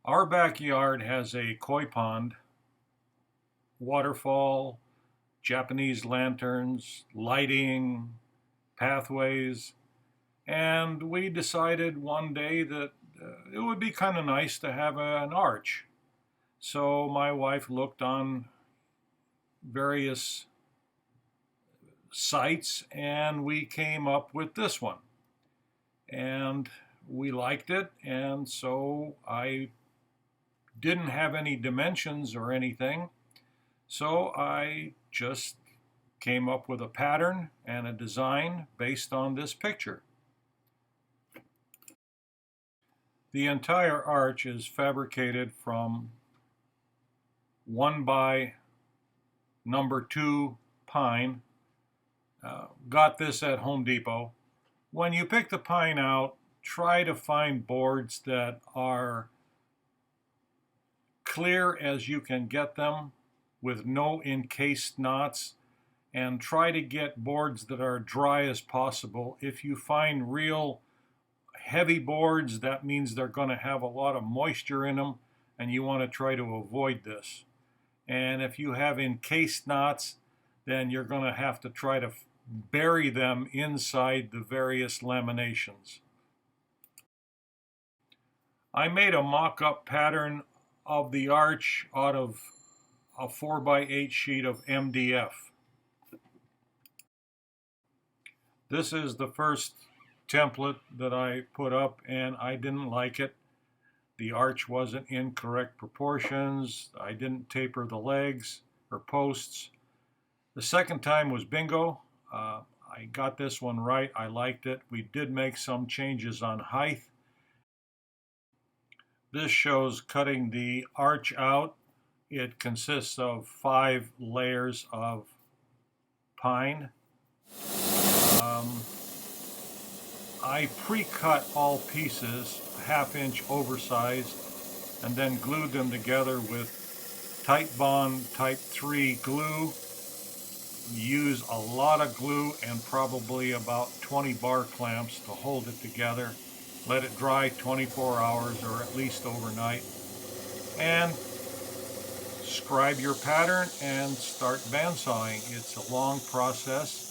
Our backyard has a koi pond, waterfall, Japanese lanterns, lighting, pathways, and we decided one day that it would be kind of nice to have an arch. So my wife looked on various sites and we came up with this one. And we liked it, and so I didn't have any dimensions or anything. So I just came up with a pattern and a design based on this picture. The entire arch is fabricated from 1 by number 2 pine. Got this at Home Depot. When you pick the pine out, try to find boards that are clear as you can get them with no encased knots, and try to get boards that are dry as possible. If you find real heavy boards, that means they're going to have a lot of moisture in them, and you want to try to avoid this. And if you have encased knots, then you're going to have to try to bury them inside the various laminations. I made a mock-up pattern of the arch out of a 4 by 8 sheet of MDF. This is the first template that I put up, and I didn't like it. The arch wasn't in correct proportions. I didn't taper the legs or posts. The second time was bingo. I got this one right. I liked it. We did make some changes on height. This shows cutting the arch out. It consists of 5 layers of pine. I pre-cut all pieces, ½ inch oversized, and then glued them together with Titebond Type 3 glue. Use a lot of glue and probably about 20 bar clamps to hold it together. Let it dry 24 hours or at least overnight. And scribe your pattern and start bandsawing. It's a long process.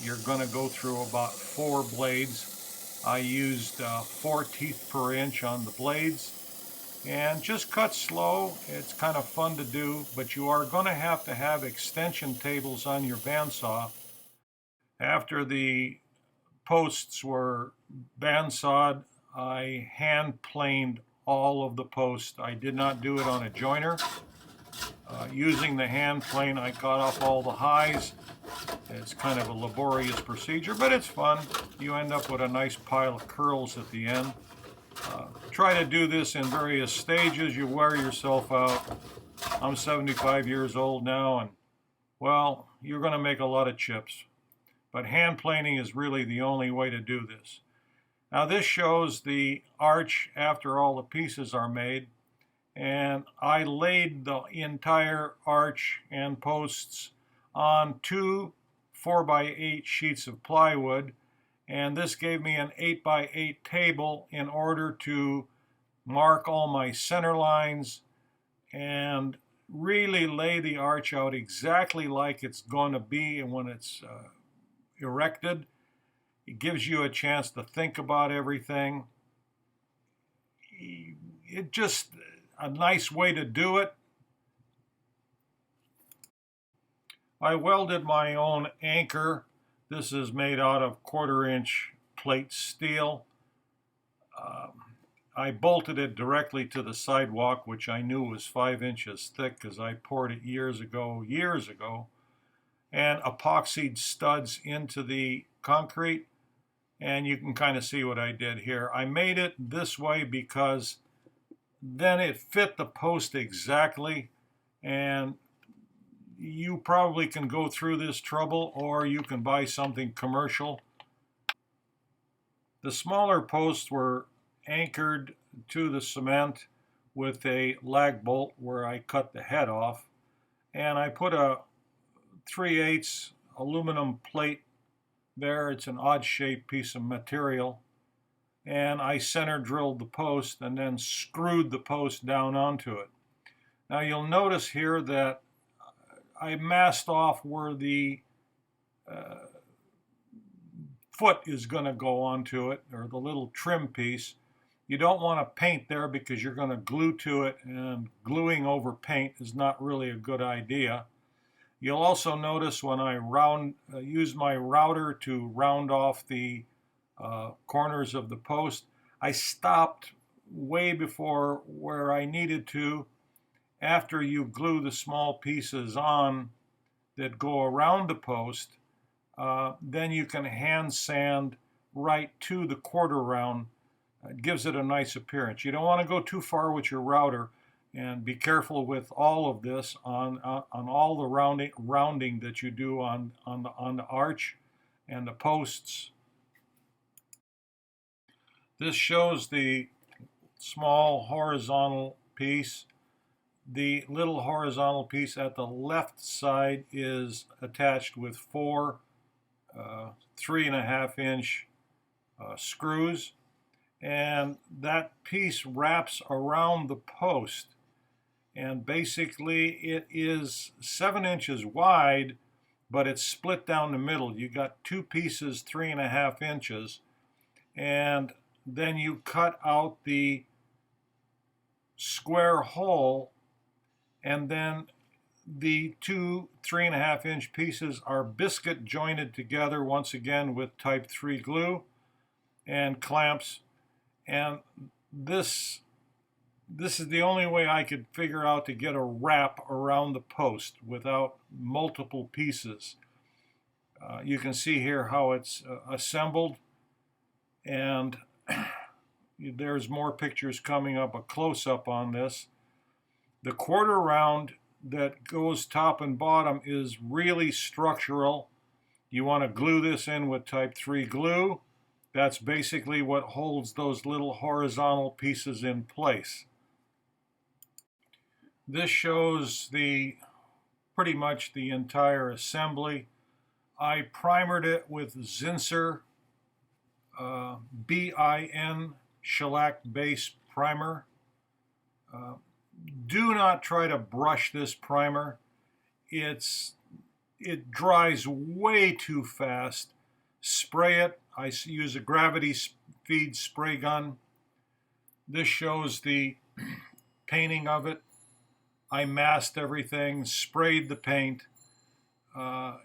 You're going to go through about 4 blades. I used 4 teeth per inch on the blades, and just cut slow. It's kind of fun to do, but you are going to have extension tables on your bandsaw. After the posts were bandsawed, I hand planed all of the posts. I did not do it on a joiner. Using the hand plane, I cut off all the highs. It's kind of a laborious procedure, but it's fun. You end up with a nice pile of curls at the end. Try to do this in various stages. You wear yourself out. I'm 75 years old now, and well, you're going to make a lot of chips. But hand planing is really the only way to do this. Now this shows the arch after all the pieces are made, and I laid the entire arch and posts on 2 4 by 8 sheets of plywood, and this gave me an 8 by 8 table in order to mark all my center lines and really lay the arch out exactly like it's going to be when it's erected. It gives you a chance to think about everything. It just a nice way to do it. I welded my own anchor. This is made out of 1/4 inch plate steel. I bolted it directly to the sidewalk, which I knew was 5 inches thick because I poured it years ago, and epoxied studs into the concrete. And you can kind of see what I did here. I made it this way because then it fit the post exactly, and you probably can go through this trouble, or you can buy something commercial. The smaller posts were anchored to the cement with a lag bolt where I cut the head off, and I put a 3/8 aluminum plate there. It's an odd shaped piece of material, and I center drilled the post and then screwed the post down onto it. Now you'll notice here that I masked off where the foot is going to go onto it, or the little trim piece. You don't want to paint there because you're going to glue to it, and gluing over paint is not really a good idea. You'll also notice when I use my router to round off the corners of the post, I stopped way before where I needed to. After you glue the small pieces on that go around the post, then you can hand sand right to the quarter round. It gives it a nice appearance. You don't want to go too far with your router, and be careful with all of this on all the rounding that you do on the arch and the posts. This shows the small horizontal piece. The little horizontal piece at the left side is attached with four 3.5-inch screws, and that piece wraps around the post, and basically it is 7 inches wide, but it's split down the middle. You got two pieces 3.5 inches, and then you cut out the square hole, and then the two 3.5-inch pieces are biscuit jointed together, once again with type 3 glue and clamps. And this is the only way I could figure out to get a wrap around the post without multiple pieces. You can see here how it's assembled, and there's more pictures coming up, a close-up on this. The quarter round that goes top and bottom is really structural. You want to glue this in with type 3 glue. That's basically what holds those little horizontal pieces in place. This shows pretty much the entire assembly. I primered it with Zinsser BIN shellac base primer. Do not try to brush this primer. It dries way too fast. Spray it. I use a gravity feed spray gun. This shows the painting of it. I masked everything, sprayed the paint.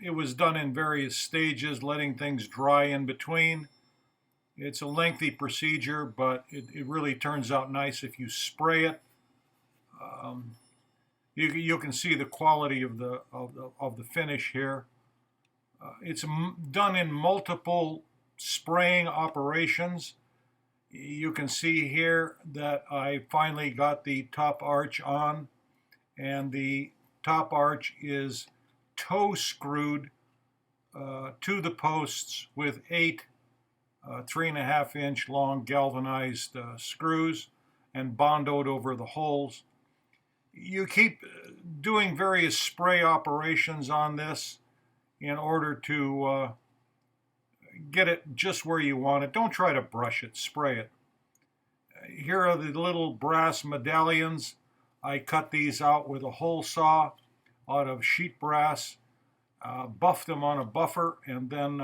It was done in various stages, letting things dry in between. It's a lengthy procedure, but it really turns out nice if you spray it. You can see the quality of the finish here. It's done in multiple spraying operations. You can see here that I finally got the top arch on, and the top arch is toe screwed to the posts with 8 3.5-inch long galvanized screws and bondoed over the holes. You keep doing various spray operations on this in order to get it just where you want it. Don't try to brush it, spray it. Here are the little brass medallions. I cut these out with a hole saw out of sheet brass, buffed them on a buffer, and then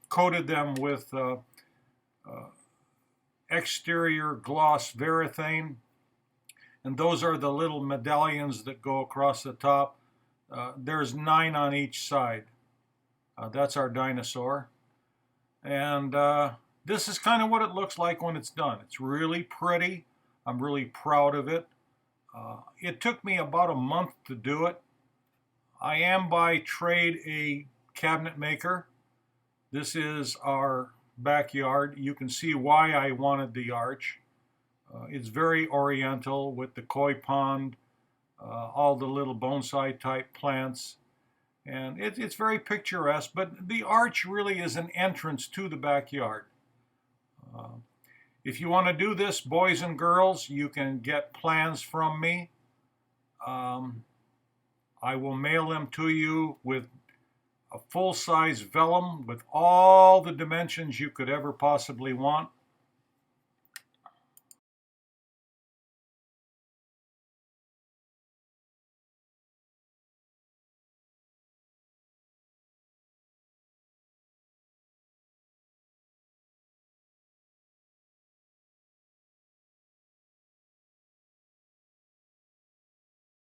coated them with exterior gloss varathane. And those are the little medallions that go across the top. There's 9 on each side. That's our dinosaur. And this is kind of what it looks like when it's done. It's really pretty. I'm really proud of it. It took me about a month to do it. I am by trade a cabinet maker. This is our backyard. You can see why I wanted the arch. It's very oriental with the koi pond, all the little bonsai type plants, and it's very picturesque, but the arch really is an entrance to the backyard. If you want to do this, boys and girls, you can get plans from me. I will mail them to you with a full-size vellum with all the dimensions you could ever possibly want.